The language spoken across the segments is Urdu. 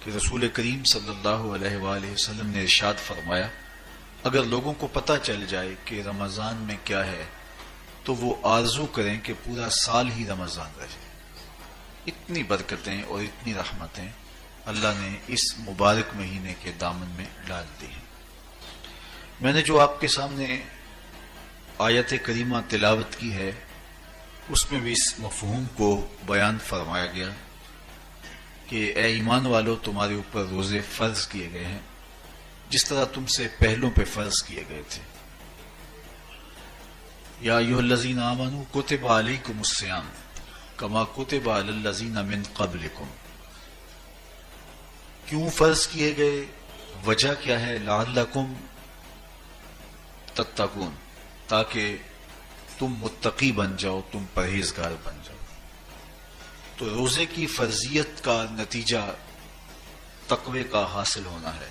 کہ رسول کریم صلی اللہ علیہ وآلہ وسلم نے ارشاد فرمایا، اگر لوگوں کو پتہ چل جائے کہ رمضان میں کیا ہے تو وہ آرزو کریں کہ پورا سال ہی رمضان رہے۔ اتنی برکتیں اور اتنی رحمتیں اللہ نے اس مبارک مہینے کے دامن میں ڈال دی ہیں۔ میں نے جو آپ کے سامنے آیت کریمہ تلاوت کی ہے اس میں بھی اس مفہوم کو بیان فرمایا گیا کہ اے ایمان والو، تمہارے اوپر روزے فرض کیے گئے ہیں جس طرح تم سے پہلوں پہ فرض کیے گئے تھے۔ یا ایھا الذین آمنوا کتب علیکم الصیام کما کتب علی الذین من قبلکم۔ کیوں فرض کیے گئے؟ وجہ کیا ہے؟ لعلکم تتقون، تاکہ تم متقی بن جاؤ، تم پرہیزگار بن جاؤ۔ تو روزے کی فرضیت کا نتیجہ تقوی کا حاصل ہونا ہے،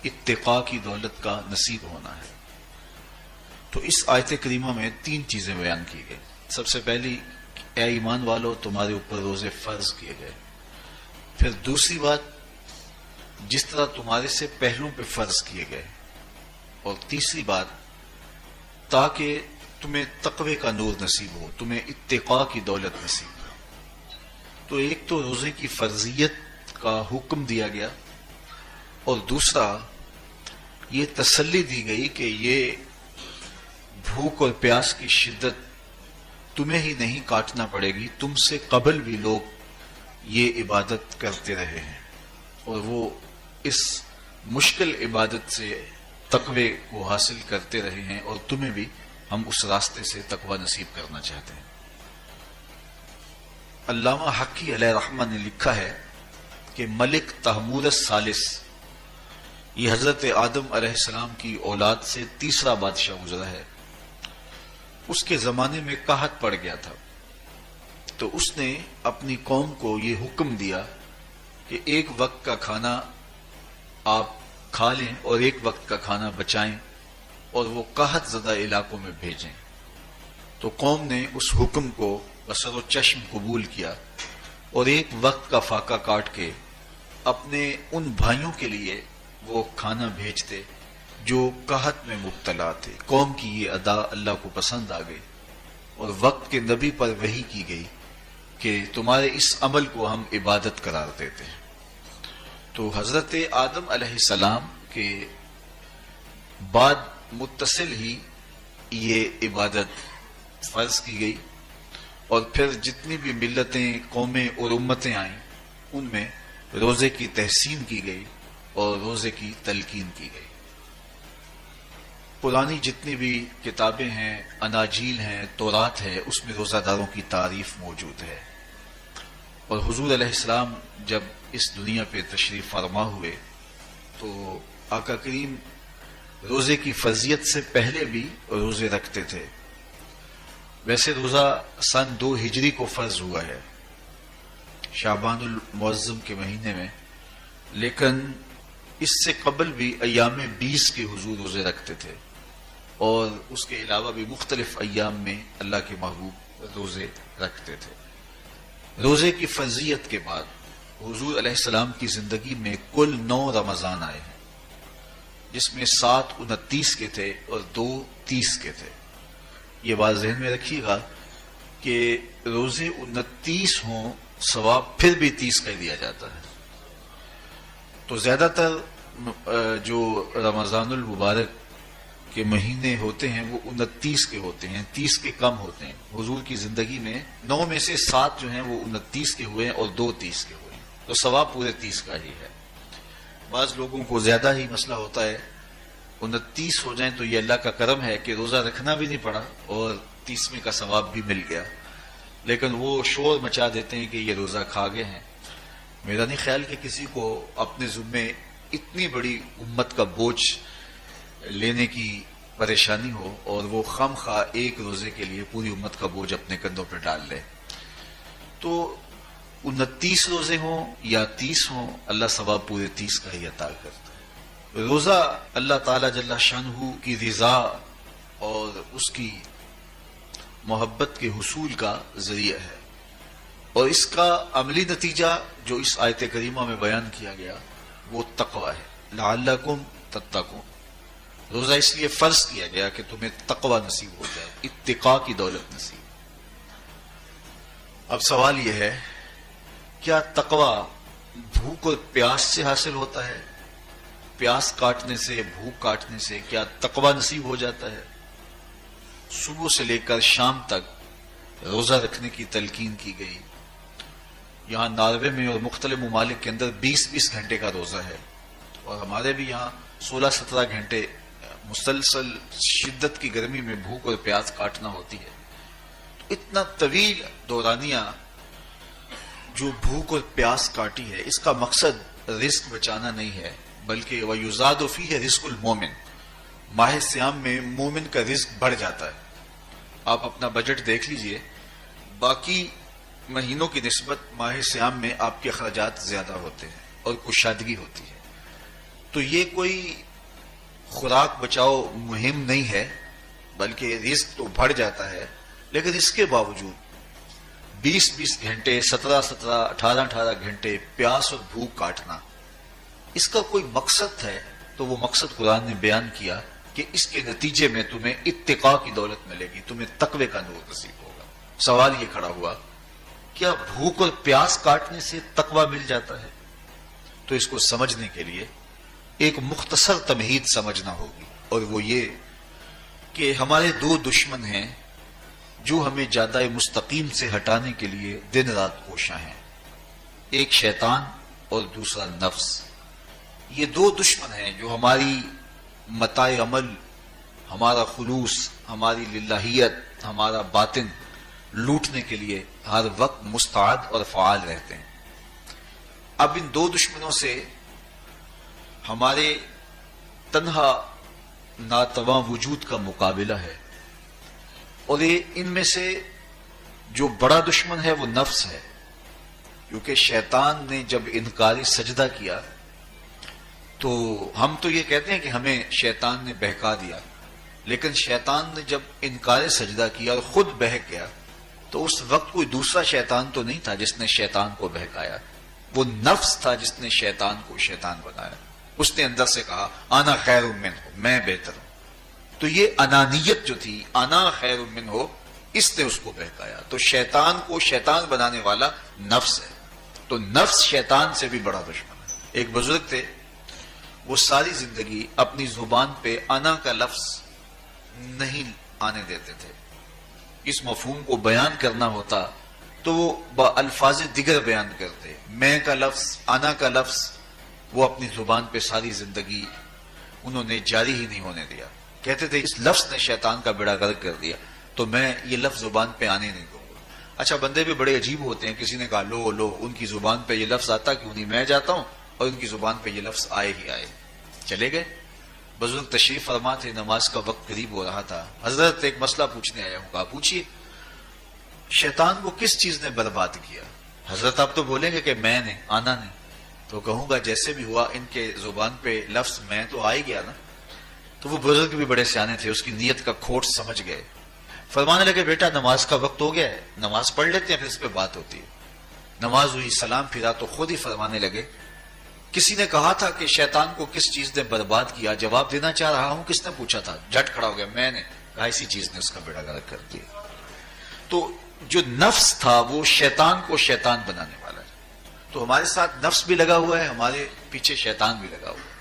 اتقاء کی دولت کا نصیب ہونا ہے۔ تو اس آیت کریمہ میں تین چیزیں بیان کی گئی۔ سب سے پہلی، اے ایمان والو، تمہارے اوپر روزے فرض کیے گئے۔ پھر دوسری بات، جس طرح تمہارے سے پہلوں پہ فرض کیے گئے۔ اور تیسری بات، تاکہ تمہیں تقوی کا نور نصیب ہو، تمہیں اتقاء کی دولت نصیب ہو۔ تو ایک تو روزے کی فرضیت کا حکم دیا گیا، اور دوسرا یہ تسلی دی گئی کہ یہ بھوک اور پیاس کی شدت تمہیں ہی نہیں کاٹنا پڑے گی، تم سے قبل بھی لوگ یہ عبادت کرتے رہے ہیں اور وہ اس مشکل عبادت سے تقوی کو حاصل کرتے رہے ہیں، اور تمہیں بھی ہم اس راستے سے تقوی نصیب کرنا چاہتے ہیں۔ علامہ حقی علیہ رحمہ نے لکھا ہے کہ ملک تحمور الثالث، یہ حضرت آدم علیہ السلام کی اولاد سے تیسرا بادشاہ گزرا ہے، اس کے زمانے میں قحط پڑ گیا تھا۔ تو اس نے اپنی قوم کو یہ حکم دیا کہ ایک وقت کا کھانا آپ کھا لیں اور ایک وقت کا کھانا بچائیں اور وہ قحط زدہ علاقوں میں بھیجیں۔ تو قوم نے اس حکم کو بصر و چشم قبول کیا اور ایک وقت کا فاقہ کاٹ کے اپنے ان بھائیوں کے لیے وہ کھانا بھیجتے جو قحط میں مبتلا تھے۔ قوم کی یہ ادا اللہ کو پسند آ گئی اور وقت کے نبی پر وحی کی گئی کہ تمہارے اس عمل کو ہم عبادت قرار دیتے ہیں۔ تو حضرت آدم علیہ السلام کے بعد متصل ہی یہ عبادت فرض کی گئی، اور پھر جتنی بھی ملتیں، قومیں اور امتیں آئیں ان میں روزے کی تحسین کی گئی اور روزے کی تلقین کی گئی۔ پرانی جتنی بھی کتابیں ہیں، اناجیل ہیں، تورات ہے، اس میں روزہ داروں کی تعریف موجود ہے۔ اور حضور علیہ السلام جب اس دنیا پہ تشریف فرما ہوئے تو آقا کریم روزے کی فرضیت سے پہلے بھی روزے رکھتے تھے۔ ویسے روزہ سن 2 ہجری کو فرض ہوا ہے، شعبان المعظم کے مہینے میں، لیکن اس سے قبل بھی ایام 20 کے حضور روزے رکھتے تھے، اور اس کے علاوہ بھی مختلف ایام میں اللہ کے محبوب روزے رکھتے تھے۔ روزے کی فرضیت کے بعد حضور علیہ السلام کی زندگی میں کل 9 رمضان آئے ہیں، جس میں 7 29 کے تھے اور 2 30 کے تھے۔ یہ بات ذہن میں رکھیے گا کہ روزے 29 ہوں ثواب پھر بھی 30 کر دیا جاتا ہے۔ تو زیادہ تر جو رمضان المبارک کے مہینے ہوتے ہیں وہ 29 کے ہوتے ہیں، 30 کے کم ہوتے ہیں۔ حضور کی زندگی میں 9 میں سے 7 جو ہیں وہ 29 کے ہوئے ہیں اور 2 30 کے ہوئے ہیں، تو ثواب پورے 30 کا ہی ہے۔ بعض لوگوں کو زیادہ ہی مسئلہ ہوتا ہے، 29 ہو جائیں تو یہ اللہ کا کرم ہے کہ روزہ رکھنا بھی نہیں پڑا اور 30ویں کا ثواب بھی مل گیا، لیکن وہ شور مچا دیتے ہیں کہ یہ روزہ کھا گئے ہیں۔ میرا نہیں خیال کہ کسی کو اپنے ذمے اتنی بڑی امت کا بوجھ لینے کی پریشانی ہو اور وہ خام خواہ ایک روزے کے لیے پوری امت کا بوجھ اپنے کندھوں پہ ڈال لے۔ تو 29 روزے ہوں یا 30 ہوں، اللہ ثواب پورے 30 کا ہی عطا کرتا ہے۔ روزہ اللہ تعالی جل شانہ کی رضا اور اس کی محبت کے حصول کا ذریعہ ہے۔ اور اس کا عملی نتیجہ جو اس آیت کریمہ میں بیان کیا گیا وہ تقوی ہے. لعلکم تتقون. روزہ اس لیے فرض کیا گیا کہ تمہیں تقوی نصیب ہو جائے، اتقاء کی دولت نصیب. اب سوال یہ ہے، کیا تقوی بھوک اور پیاس سے حاصل ہوتا ہے؟ پیاس کاٹنے سے، بھوک کاٹنے سے کیا تقوی نصیب ہو جاتا ہے؟ صبح سے لے کر شام تک روزہ رکھنے کی تلقین کی گئی. یہاں ناروے میں اور مختلف ممالک کے اندر 20-20 گھنٹے کا روزہ ہے، اور ہمارے بھی یہاں 16-17 گھنٹے مسلسل شدت کی گرمی میں بھوک اور پیاس کاٹنا ہوتی ہے. تو اتنا طویل دورانیہ جو بھوک اور پیاس کاٹی ہے، اس کا مقصد رزق بچانا نہیں ہے، بلکہ وَيُزَادُ فِيهِ رِزْقُ الْمُؤْمِنِ. ماہ سیام میں مومن کا رزق بڑھ جاتا ہے. آپ اپنا بجٹ دیکھ لیجئے، باقی مہینوں کی نسبت ماہ سیام میں آپ کے اخراجات زیادہ ہوتے ہیں اور کشادگی ہوتی ہے. تو یہ کوئی خوراک بچاؤ مہم نہیں ہے، بلکہ رزق تو بڑھ جاتا ہے. لیکن اس کے باوجود 20-20 گھنٹے، 17-17، 18-18 گھنٹے پیاس اور بھوک کاٹنا، اس کا کوئی مقصد ہے تو وہ مقصد قرآن نے بیان کیا کہ اس کے نتیجے میں تمہیں اتقاء کی دولت ملے گی، تمہیں تقوی کا نور نصیب ہوگا. سوال یہ کھڑا ہوا، کیا بھوک اور پیاس کاٹنے سے تقوی مل جاتا ہے؟ تو اس کو سمجھنے کے لیے ایک مختصر تمہید سمجھنا ہوگی، اور وہ یہ کہ ہمارے دو دشمن ہیں جو ہمیں جادہ مستقیم سے ہٹانے کے لیے دن رات کوشاں ہیں. ایک شیطان اور دوسرا نفس. یہ دو دشمن ہیں جو ہماری متاع عمل، ہمارا خلوص، ہماری للہیت، ہمارا باطن لوٹنے کے لیے ہر وقت مستعد اور فعال رہتے ہیں. اب ان دو دشمنوں سے ہمارے تنہا ناتواں وجود کا مقابلہ ہے، اور ان میں سے جو بڑا دشمن ہے وہ نفس ہے. کیونکہ شیطان نے جب انکاری سجدہ کیا تو ہم تو یہ کہتے ہیں کہ ہمیں شیطان نے بہکا دیا، لیکن شیطان نے جب انکار سجدہ کیا اور خود بہک گیا تو اس وقت کوئی دوسرا شیطان تو نہیں تھا جس نے شیطان کو بہکایا، وہ نفس تھا جس نے شیطان کو شیطان بنایا. اس نے اندر سے کہا انا خیر منہ، میں بہتر ہوں. تو یہ انانیت جو تھی، انا خیر منہ، اس نے اس کو بہکایا. تو شیطان کو شیطان بنانے والا نفس ہے. تو نفس شیطان سے بھی بڑا دشمن ہے. ایک بزرگ تھے، وہ ساری زندگی اپنی زبان پہ انا کا لفظ نہیں آنے دیتے تھے. اس مفہوم کو بیان کرنا ہوتا تو وہ با الفاظ دیگر بیان کرتے. میں کا لفظ، انا کا لفظ وہ اپنی زبان پہ ساری زندگی انہوں نے جاری ہی نہیں ہونے دیا. کہتے تھے اس لفظ نے شیطان کا بیڑا غرق کر دیا، تو میں یہ لفظ زبان پہ آنے نہیں دوں گا. اچھا، بندے بھی بڑے عجیب ہوتے ہیں. کسی نے کہا لو لو، ان کی زبان پہ یہ لفظ آتا کیوں نہیں؟ میں جاتا ہوں اور ان کی زبان پہ یہ لفظ آئے ہی آئے. چلے گئے. بزرگ تشریف فرما تھے، نماز کا وقت قریب ہو رہا تھا. حضرت ایک مسئلہ پوچھنے آیا ہوں. کہا پوچھیے. شیطان کو کس چیز نے برباد کیا؟ حضرت آپ تو بولیں گے کہ میں نے، آنا نے. تو کہوں گا جیسے بھی ہوا ان کے زبان پہ لفظ میں تو آ ہی گیا نا. تو وہ بزرگ بھی بڑے سیانے تھے، اس کی نیت کا کھوٹ سمجھ گئے. فرمانے لگے بیٹا نماز کا وقت ہو گیا ہے، نماز پڑھ لیتے ہیں پھر اس پہ بات ہوتی ہے. نماز ہوئی، سلام پھرا تو خود ہی فرمانے لگے کسی نے کہا تھا کہ شیطان کو کس چیز نے برباد کیا؟ جواب دینا چاہ رہا ہوں. کس نے پوچھا تھا؟ جھٹ کھڑا ہو گیا. میں نے کہا اسی چیز نے اس کا بیڑا غرق کر دیا. تو جو نفس تھا وہ شیطان کو شیطان بنانے والا ہے. تو ہمارے ساتھ نفس بھی لگا ہوا ہے، ہمارے پیچھے شیطان بھی لگا ہوا ہے.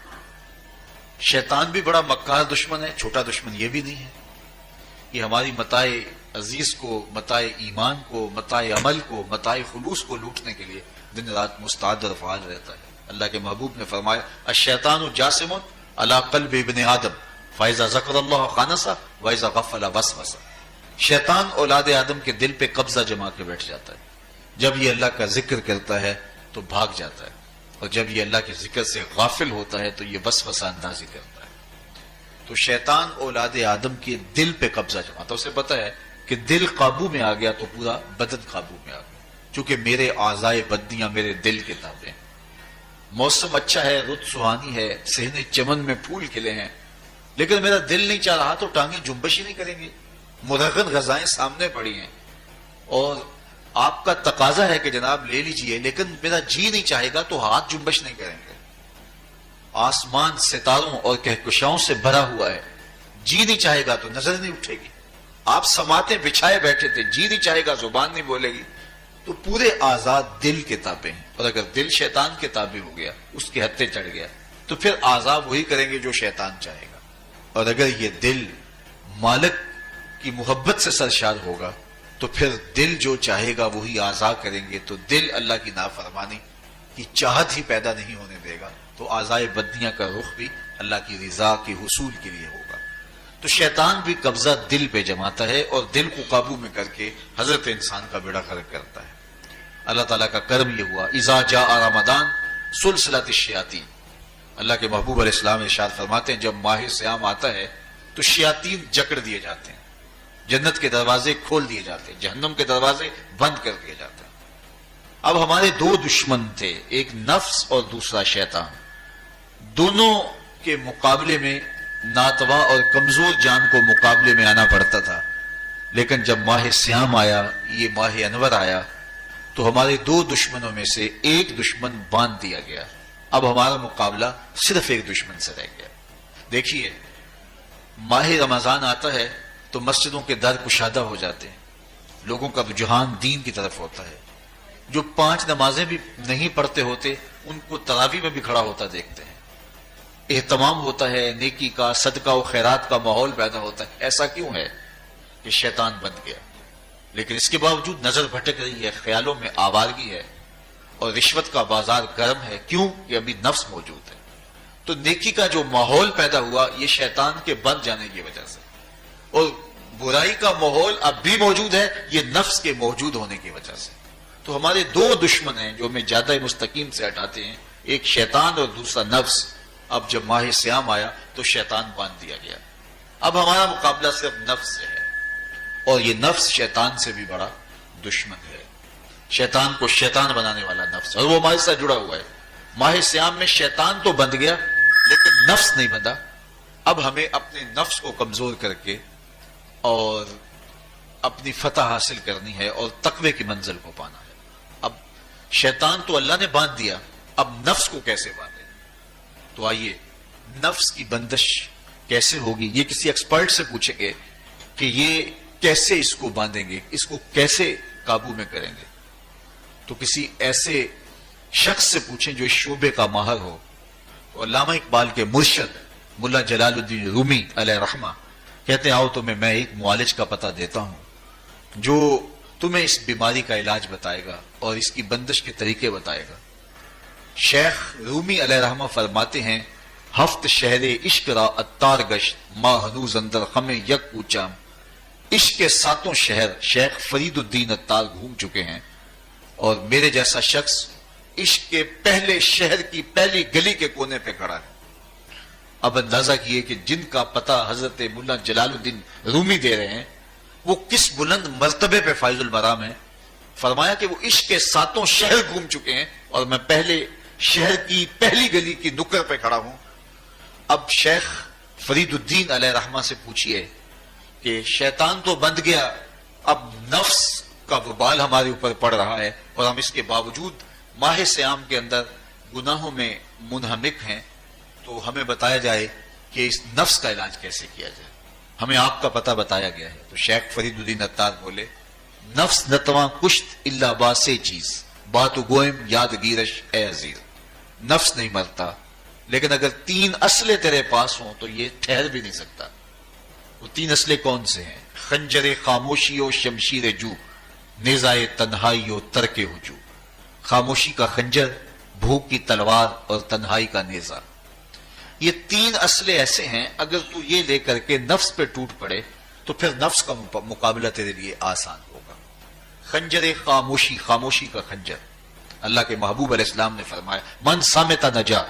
شیطان بھی بڑا مکار دشمن ہے، چھوٹا دشمن یہ بھی نہیں ہے. یہ ہماری متاع عزیز کو، متاع ایمان کو، متاع عمل کو، متاع خلوص کو لوٹنے کے لیے دن رات مستعد اور فعال رہتا ہے. اللہ کے محبوب نے فرمایا الشیطان جاسم علی قلب ابن آدم فاذا ذکر اللہ خانسہ واذا غفل وسوسہ. شیطان اولاد آدم کے دل پہ قبضہ جما کے بیٹھ جاتا ہے. جب یہ اللہ کا ذکر کرتا ہے تو بھاگ جاتا ہے، اور جب یہ اللہ کے ذکر سے غافل ہوتا ہے تو یہ وسوسہ اندازی کرتا ہے. تو شیطان اولاد آدم کے دل پہ قبضہ جماتا ہے. اسے پتا ہے کہ دل قابو میں آ گیا تو پورا بدن قابو میں آ گیا. چونکہ میرے اعضائے بدنیاں میرے دل کے تابع ہیں. موسم اچھا ہے، رت سہانی ہے، صحن چمن میں پھول کھلے ہیں، لیکن میرا دل نہیں چاہ رہا تو ٹانگیں جنبش ہی نہیں کریں گی. مرغن غذائیں سامنے پڑی ہیں اور آپ کا تقاضا ہے کہ جناب لے لیجئے، لیکن میرا جی نہیں چاہے گا تو ہاتھ جنبش نہیں کریں گے۔ آسمان ستاروں اور کہکشاؤں سے بھرا ہوا ہے، جی نہیں چاہے گا تو نظر نہیں اٹھے گی۔ آپ سماعتیں بچھائے بیٹھے تھے، جی نہیں چاہے گا زبان نہیں بولے گی۔ تو پورے آزاد دل کے تابع ہیں، اور اگر دل شیطان کے تابع ہو گیا، اس کے ہتھے چڑھ گیا، تو پھر اعضاء وہی کریں گے جو شیطان چاہے گا۔ اور اگر یہ دل مالک کی محبت سے سرشار ہوگا تو پھر دل جو چاہے گا وہی اعضاء کریں گے، تو دل اللہ کی نافرمانی کی چاہت ہی پیدا نہیں ہونے دے گا، تو اعضاء بدنیہ کا رخ بھی اللہ کی رضا کے حصول کے لیے ہوگا۔ تو شیطان بھی قبضہ دل پہ جماتا ہے اور دل کو قابو میں کر کے حضرت انسان کا بیڑا غرق کرتا ہے۔ اللہ تعالیٰ کا کرم یہ ہوا، اذا جاء رمضان سلسلۃ الشیاطین، اللہ کے محبوب علیہ السلام ارشاد فرماتے ہیں جب ماہ صیام آتا ہے تو شیاطین جکڑ دیے جاتے ہیں، جنت کے دروازے کھول دیے جاتے ہیں، جہنم کے دروازے بند کر دیے جاتے ہیں۔ اب ہمارے دو دشمن تھے، ایک نفس اور دوسرا شیطان، دونوں کے مقابلے میں ناتواں اور کمزور جان کو مقابلے میں آنا پڑتا تھا، لیکن جب ماہ صیام آیا، یہ ماہ انور آیا، تو ہمارے دو دشمنوں میں سے ایک دشمن باندھ دیا گیا۔ اب ہمارا مقابلہ صرف ایک دشمن سے رہ گیا۔ دیکھیے، ماہ رمضان آتا ہے تو مسجدوں کے در کشادہ ہو جاتے ہیں، لوگوں کا رجحان دین کی طرف ہوتا ہے۔ جو 5 نمازیں بھی نہیں پڑھتے ہوتے ان کو تراویح میں بھی کھڑا ہوتا دیکھتے ہیں، اہتمام ہوتا ہے، نیکی کا، صدقہ و خیرات کا ماحول پیدا ہوتا ہے۔ ایسا کیوں ہے؟ کہ شیطان بن گیا، لیکن اس کے باوجود نظر بھٹک رہی ہے، خیالوں میں آوارگی ہے، اور رشوت کا بازار گرم ہے۔ کیوں؟ کہ ابھی نفس موجود ہے۔ تو نیکی کا جو ماحول پیدا ہوا یہ شیطان کے بن جانے کی وجہ سے، اور برائی کا ماحول اب بھی موجود ہے یہ نفس کے موجود ہونے کی وجہ سے۔ تو ہمارے دو دشمن ہیں جو ہمیں زیادہ مستقیم سے ہٹاتے ہیں، ایک شیطان اور دوسرا نفس۔ اب جب ماہ صیام آیا تو شیطان باندھ دیا گیا، اب ہمارا مقابلہ صرف نفس سے ہے، اور یہ نفس شیطان سے بھی بڑا دشمن ہے۔ شیطان کو شیطان بنانے والا نفس، اور وہ ہمارے ساتھ جڑا ہوا ہے۔ ماہ صیام میں شیطان تو بند گیا لیکن نفس نہیں بندھا۔ اب ہمیں اپنے نفس کو کمزور کر کے اور اپنی فتح حاصل کرنی ہے اور تقوی کی منزل کو پانا ہے۔ اب شیطان تو اللہ نے باندھ دیا، اب نفس کو کیسے باندھے؟ تو آئیے، نفس کی بندش کیسے ہوگی یہ کسی ایکسپرٹ سے پوچھیں گے کہ یہ کیسے اس کو باندھیں گے، اس کو کیسے قابو میں کریں گے۔ تو کسی ایسے شخص سے پوچھیں جو اس شعبے کا ماہر ہو۔ تو علامہ اقبال کے مرشد ملا جلال الدین رومی علیہ رحمہ کہتے ہیں آؤ تمہیں میں ایک معالج کا پتہ دیتا ہوں جو تمہیں اس بیماری کا علاج بتائے گا اور اس کی بندش کے طریقے بتائے گا۔ شیخ رومی علیہ رحمہ فرماتے ہیں ہفت شہر عشق را اتار گشت ما ہنوز اندر خم یک کوچام، عشق کے 7 شہر شیخ فرید الدین اتار گھوم چکے ہیں، اور میرے جیسا شخص عشق کے پہلے شہر کی پہلی گلی کے کونے پہ کھڑا ہے۔ اب اندازہ کیے کہ جن کا پتہ حضرت ملا جلال الدین رومی دے رہے ہیں وہ کس بلند مرتبے پہ فائز المرام ہے۔ فرمایا کہ وہ عشق کے 7 شہر گھوم چکے ہیں اور میں پہلے شہر کی پہلی گلی کی نکڑ پہ کھڑا ہوں۔ اب شیخ فرید الدین علیہ رحمہ سے پوچھئے کہ شیطان تو بند گیا، اب نفس کا وبال ہمارے اوپر پڑ رہا ہے اور ہم اس کے باوجود ماہ صیام کے اندر گناہوں میں منہمک ہیں، تو ہمیں بتایا جائے کہ اس نفس کا علاج کیسے کیا جائے۔ ہمیں آپ کا پتہ بتایا گیا ہے۔ تو شیخ فرید الدین اتار بولے نفس نتواں کشت الا باسے چیز بات گوئم یاد گیرش اے عزیز، نفس نہیں مرتا لیکن اگر 3 اسلحے تیرے پاس ہوں تو یہ ٹھہر بھی نہیں سکتا۔ وہ 3 اسلحے کون سے ہیں؟ خنجر خاموشی و شمشیر جو، نیزائے تنہائی و ترک ہجو۔ خاموشی کا خنجر، بھوک کی تلوار اور تنہائی کا نیزہ، یہ 3 اسلحے ایسے ہیں اگر تو یہ لے کر کے نفس پہ ٹوٹ پڑے تو پھر نفس کا مقابلہ تیرے لیے آسان ہوگا۔ خنجر خاموشی، خاموشی کا خنجر، اللہ کے محبوب علیہ السلام نے فرمایا من صامت نجا،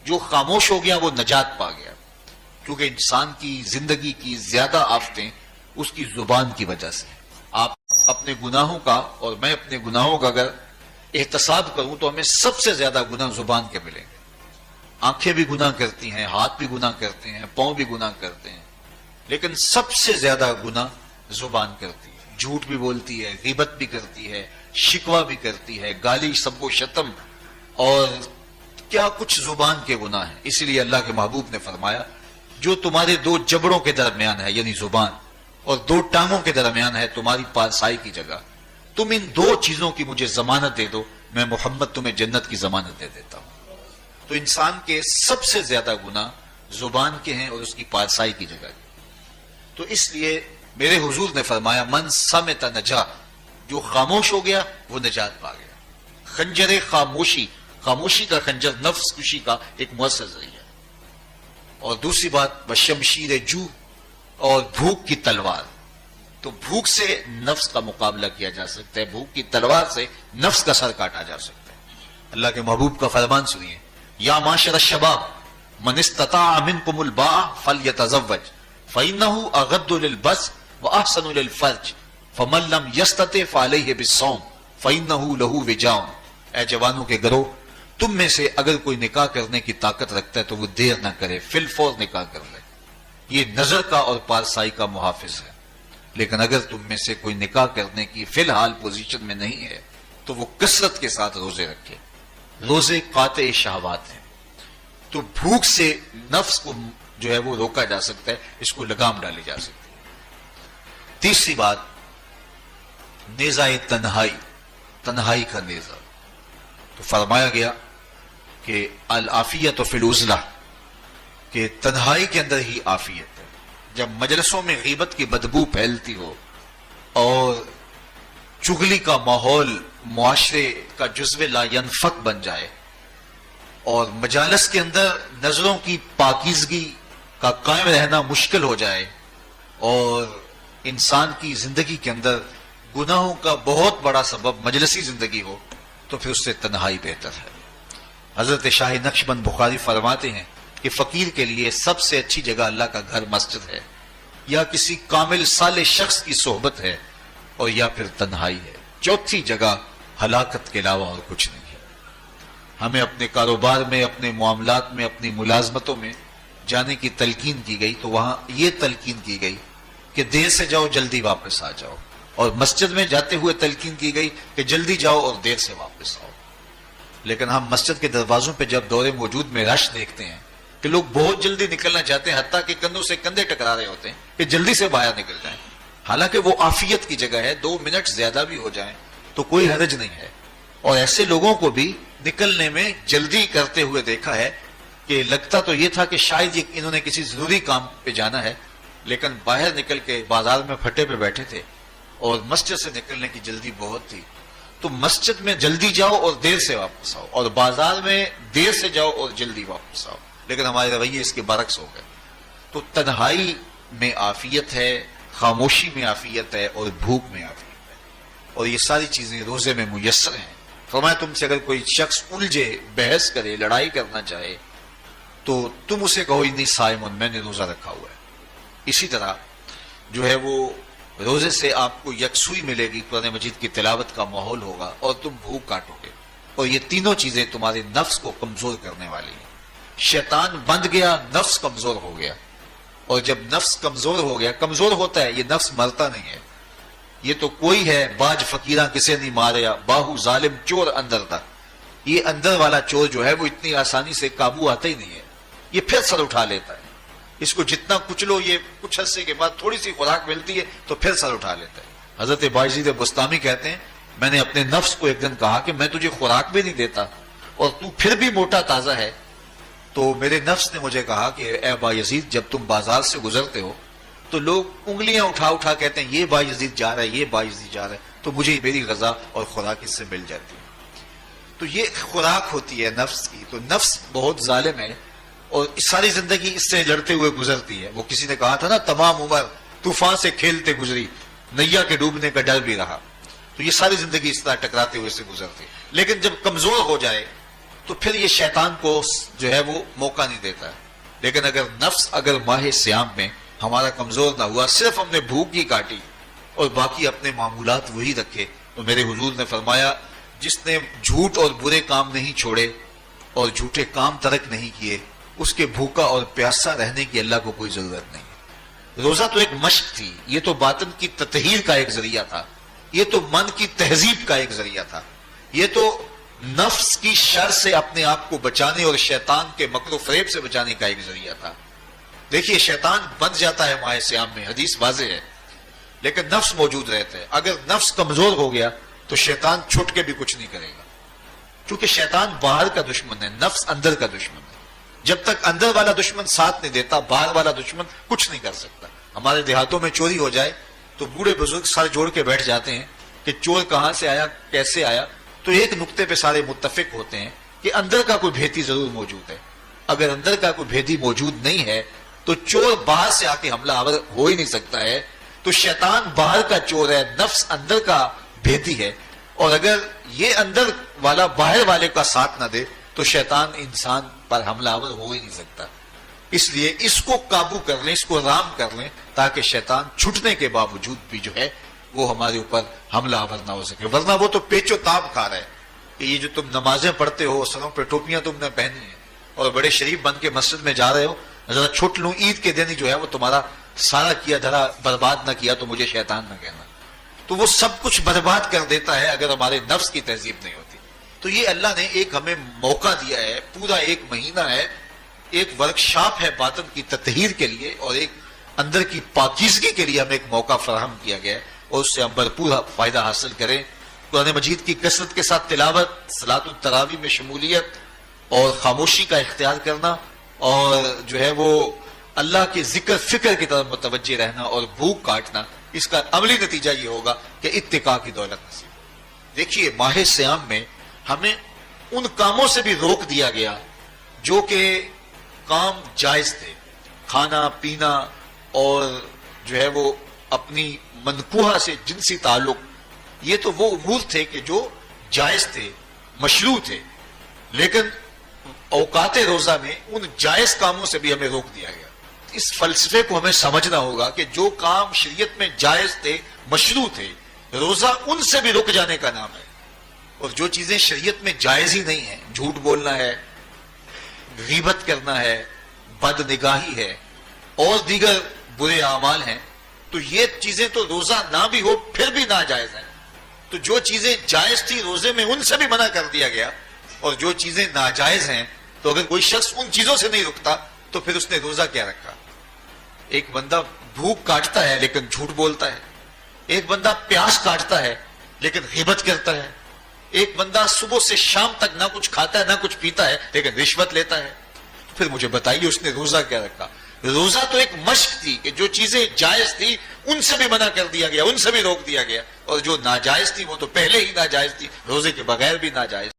جو خاموش ہو گیا وہ نجات پا گیا، کیونکہ انسان کی زندگی کی زیادہ آفتیں اس کی زبان کی وجہ سے۔ آپ اپنے گناہوں کا اور میں اپنے گناہوں کا اگر احتساب کروں تو ہمیں سب سے زیادہ گناہ زبان کے ملیں گے۔ آنکھیں بھی گناہ کرتی ہیں، ہاتھ بھی گناہ کرتے ہیں، پاؤں بھی گناہ کرتے ہیں، لیکن سب سے زیادہ گناہ زبان کرتی ہے۔ جھوٹ بھی بولتی ہے، غیبت بھی کرتی ہے، شکوہ بھی کرتی ہے، گالی سب و شتم اور کیا کچھ زبان کے گناہ ہیں. اسی لیے اللہ کے محبوب نے فرمایا جو تمہارے دو جبڑوں کے درمیان ہے یعنی زبان اور دو ٹانگوں کے درمیان ہے تمہاری پارسائی کی جگہ، تم ان دو چیزوں کی مجھے ضمانت دے دو، میں محمد تمہیں جنت کی ضمانت دے دیتا ہوں. تو انسان کے سب سے زیادہ گناہ زبان کے ہیں اور اس کی پارسائی کی جگہ کے. تو اس لیے میرے حضور نے فرمایا من صمت نجا، جو خاموش ہو گیا وہ نجات پا گیا. خنجر خاموشی، خاموشی کا خنجر نفس کشی کا ایک مؤثر ذریعہ. اور دوسری بات بشمشیر جو، اور بھوک کی تلوار. تو بھوک سے نفس کا مقابلہ کیا جا سکتا ہے، بھوک کی تلوار سے نفس کا سر کاٹا جا سکتا ہے. اللہ کے محبوب کا فرمان سنیے، یا معاشر الشباب من استطاع منکم الباء فلیتزوج فإنه اغض للبصر واحسن للفرج فمن لم يستطع فعليه بالصوم فإنه له وجاء. اے جوانوں کے گروہ، تم میں سے اگر کوئی نکاح کرنے کی طاقت رکھتا ہے تو وہ دیر نہ کرے، فی الفور نکاح کر لے. یہ نظر کا اور پارسائی کا محافظ ہے. لیکن اگر تم میں سے کوئی نکاح کرنے کی فی الحال پوزیشن میں نہیں ہے تو وہ کثرت کے ساتھ روزے رکھے. روزے قاطع شہوات ہیں. تو بھوک سے نفس کو جو ہے وہ روکا جا سکتا ہے، اس کو لگام ڈالی جا سکتی ہے. تیسری بات نیزہ تنہائی، تنہائی کا نیزہ. تو فرمایا گیا کہ العافیت فی العزلہ، کہ تنہائی کے اندر ہی عافیت ہے. جب مجلسوں میں غیبت کی بدبو پھیلتی ہو اور چغلی کا ماحول معاشرے کا جزو لا ینفک بن جائے اور مجالس کے اندر نظروں کی پاکیزگی کا قائم رہنا مشکل ہو جائے اور انسان کی زندگی کے اندر گناہوں کا بہت بڑا سبب مجلسی زندگی ہو تو پھر اس سے تنہائی بہتر ہے. حضرت شاہ نقشبند بخاری فرماتے ہیں کہ فقیر کے لیے سب سے اچھی جگہ اللہ کا گھر مسجد ہے، یا کسی کامل صالح شخص کی صحبت ہے، اور یا پھر تنہائی ہے. چوتھی جگہ ہلاکت کے علاوہ اور کچھ نہیں ہے. ہمیں اپنے کاروبار میں، اپنے معاملات میں، اپنی ملازمتوں میں جانے کی تلقین کی گئی تو وہاں یہ تلقین کی گئی کہ دیر سے جاؤ جلدی واپس آ جاؤ، اور مسجد میں جاتے ہوئے تلقین کی گئی کہ جلدی جاؤ اور دیر سے واپس آؤ. لیکن ہم مسجد کے دروازوں پہ جب دور موجود میں رش دیکھتے ہیں کہ لوگ بہت جلدی نکلنا چاہتے ہیں، حتیٰ کہ کندھوں سے کندھے ٹکرا رہے ہوتے ہیں کہ جلدی سے باہر نکل جائیں. حالانکہ وہ عافیت کی جگہ ہے، 2 منٹ زیادہ بھی ہو جائیں تو کوئی حرج نہیں ہے. اور ایسے لوگوں کو بھی نکلنے میں جلدی کرتے ہوئے دیکھا ہے کہ لگتا تو یہ تھا کہ شاید انہوں نے کسی ضروری کام پہ جانا ہے، لیکن باہر نکل کے بازار میں پھٹے پہ بیٹھے تھے اور مسجد سے نکلنے کی جلدی بہت تھی. تو مسجد میں جلدی جاؤ اور دیر سے واپس آؤ، اور بازار میں دیر سے جاؤ اور جلدی واپس آؤ. لیکن ہمارے رویے اس کے برعکس ہو گئے. تو تنہائی میں عافیت ہے، خاموشی میں عافیت ہے، اور بھوک میں عافیت ہے. اور یہ ساری چیزیں روزے میں میسر ہیں. فرمایا تم سے اگر کوئی شخص الجھے، بحث کرے، لڑائی کرنا چاہے تو تم اسے کہو انی صائم، میں نے روزہ رکھا ہوا ہے. اسی طرح جو ہے وہ روزے سے آپ کو یکسوئی ملے گی، قرآن مجید کی تلاوت کا ماحول ہوگا اور تم بھوک کاٹو گے. اور یہ تینوں چیزیں تمہارے نفس کو کمزور کرنے والی ہیں. شیطان بند گیا، نفس کمزور ہو گیا. اور جب نفس کمزور ہو گیا، کمزور ہوتا ہے، یہ نفس مرتا نہیں ہے. یہ تو کوئی ہے باج فقیراں کسے نہیں ماریا، باہو ظالم چور اندر تک. یہ اندر والا چور جو ہے وہ اتنی آسانی سے قابو آتا ہی نہیں ہے. یہ پھر سر اٹھا لیتا ہے. اس کو جتنا کچلو یہ کچھ عرصے کے بعد تھوڑی سی خوراک ملتی ہے تو پھر سر اٹھا لیتا ہے. حضرت بایزید بستامی کہتے ہیں میں نے اپنے نفس کو ایک دن کہا کہ میں تجھے خوراک بھی نہیں دیتا اور تو پھر بھی موٹا تازہ ہے. تو میرے نفس نے مجھے کہا کہ اے بایزید، جب تم بازار سے گزرتے ہو تو لوگ انگلیاں اٹھا اٹھا کہتے ہیں یہ بایزید جا رہا ہے، یہ بایزید جا رہا ہے، تو مجھے میری غذا اور خوراک اس سے مل جاتی ہے. تو یہ خوراک ہوتی ہے نفس کی. تو نفس بہت ظالم ہے اور ساری زندگی اس سے لڑتے ہوئے گزرتی ہے. وہ کسی نے کہا تھا نا، تمام عمر طوفان سے کھیلتے گزری، نیا کے ڈوبنے کا ڈر بھی رہا. تو یہ ساری زندگی اس طرح ٹکراتے ہوئے سے گزرتی. لیکن جب کمزور ہو جائے تو پھر یہ شیطان کو جو ہے وہ موقع نہیں دیتا ہے. لیکن اگر نفس ماہ سیام میں ہمارا کمزور نہ ہوا، صرف ہم نے بھوک ہی کاٹی اور باقی اپنے معمولات وہی رکھے، تو میرے حضور نے فرمایا جس نے جھوٹ اور برے کام نہیں چھوڑے اور جھوٹے کام ترک نہیں کیے، اس کے بھوکا اور پیاسا رہنے کی اللہ کو کوئی ضرورت نہیں. روزہ تو ایک مشق تھی، یہ تو باطن کی تطہیر کا ایک ذریعہ تھا یہ تو من کی تہذیب کا ایک ذریعہ تھا، یہ تو نفس کی شر سے اپنے آپ کو بچانے اور شیطان کے مکر و فریب سے بچانے کا ایک ذریعہ تھا۔ دیکھیے شیطان بن جاتا ہے ماہ صیام میں، حدیث واضح ہے، لیکن نفس موجود رہتا ہے۔ اگر نفس کمزور ہو گیا تو شیطان چھٹ کے بھی کچھ نہیں کرے گا، کیونکہ شیطان باہر کا دشمن ہے، نفس اندر کا دشمن ہے۔ جب تک اندر والا دشمن ساتھ نہیں دیتا، باہر والا دشمن کچھ نہیں کر سکتا۔ ہمارے دیہاتوں میں چوری ہو جائے تو بوڑھے بزرگ سر جوڑ کے بیٹھ جاتے ہیں کہ چور کہاں سے آیا، کیسے آیا، تو ایک نقطے پہ سارے متفق ہوتے ہیں کہ اندر کا کوئی بھیتی ضرور موجود ہے۔ اگر اندر کا کوئی بھیتی موجود نہیں ہے تو چور باہر سے آ کے حملہ آور ہو ہی نہیں سکتا ہے۔ تو شیطان باہر کا چور ہے، نفس اندر کا بھیتی ہے، اور اگر یہ اندر والا باہر والے کا ساتھ نہ دے تو شیطان انسان پر حملہ آور ہو ہی نہیں سکتا۔ اس لیے اس کو قابو کر لیں، اس کو رام کر لیں، تاکہ شیطان چھٹنے کے باوجود بھی جو ہے وہ ہمارے اوپر حملہ آور نہ ہو سکے۔ ورنہ وہ تو پیچ و تاب کھا رہا ہے کہ یہ جو تم نمازیں پڑھتے ہو، سروں پہ ٹوپیاں تم نے پہنی ہیں اور بڑے شریف بن کے مسجد میں جا رہے ہو، ذرا چھٹ لوں عید کے دن جو ہے وہ تمہارا سارا کیا دھرا برباد نہ کیا تو مجھے شیطان نہ کہنا۔ تو وہ سب کچھ برباد کر دیتا ہے اگر ہمارے نفس کی تہذیب نہیں ہوتی۔ تو یہ اللہ نے ایک ہمیں موقع دیا ہے، پورا ایک مہینہ ہے، ایک ورکشاپ ہے باطن کی تطہیر کے لیے اور ایک اندر کی پاکیزگی کے لیے ہمیں ایک موقع فراہم کیا گیا ہے، اور اس سے ہم بھرپور فائدہ حاصل کریں۔ قرآن مجید کی کثرت کے ساتھ تلاوت، صلاۃ التراویح میں شمولیت اور خاموشی کا اختیار کرنا، اور جو ہے وہ اللہ کے ذکر فکر کی طرف متوجہ رہنا اور بھوک کاٹنا، اس کا عملی نتیجہ یہ ہوگا کہ اتقاء کی دولت نصیب۔ دیکھیے ماہ صیام میں ہمیں ان کاموں سے بھی روک دیا گیا جو کہ کام جائز تھے، کھانا پینا اور جو ہے وہ اپنی منکوحہ سے جنسی تعلق، یہ تو وہ امور تھے کہ جو جائز تھے، مشروع تھے، لیکن اوقات روزہ میں ان جائز کاموں سے بھی ہمیں روک دیا گیا۔ اس فلسفے کو ہمیں سمجھنا ہوگا کہ جو کام شریعت میں جائز تھے، مشروع تھے، روزہ ان سے بھی رک جانے کا نام ہے، اور جو چیزیں شریعت میں جائز ہی نہیں ہیں، جھوٹ بولنا ہے، غیبت کرنا ہے، بد نگاہی ہے اور دیگر برے اعمال ہیں، تو یہ چیزیں تو روزہ نہ بھی ہو پھر بھی ناجائز ہیں۔ تو جو چیزیں جائز تھی روزے میں ان سے بھی منع کر دیا گیا، اور جو چیزیں ناجائز ہیں تو اگر کوئی شخص ان چیزوں سے نہیں رکتا تو پھر اس نے روزہ کیا رکھا۔ ایک بندہ بھوک کاٹتا ہے لیکن جھوٹ بولتا ہے، ایک بندہ پیاس کاٹتا ہے لیکن غیبت کرتا ہے، ایک بندہ صبح سے شام تک نہ کچھ کھاتا ہے نہ کچھ پیتا ہے لیکن رشوت لیتا ہے، پھر مجھے بتائیے اس نے روزہ کیا رکھا؟ روزہ تو ایک مشق تھی کہ جو چیزیں جائز تھی ان سے بھی منع کر دیا گیا، ان سے بھی روک دیا گیا، اور جو ناجائز تھی وہ تو پہلے ہی ناجائز تھی، روزے کے بغیر بھی ناجائز۔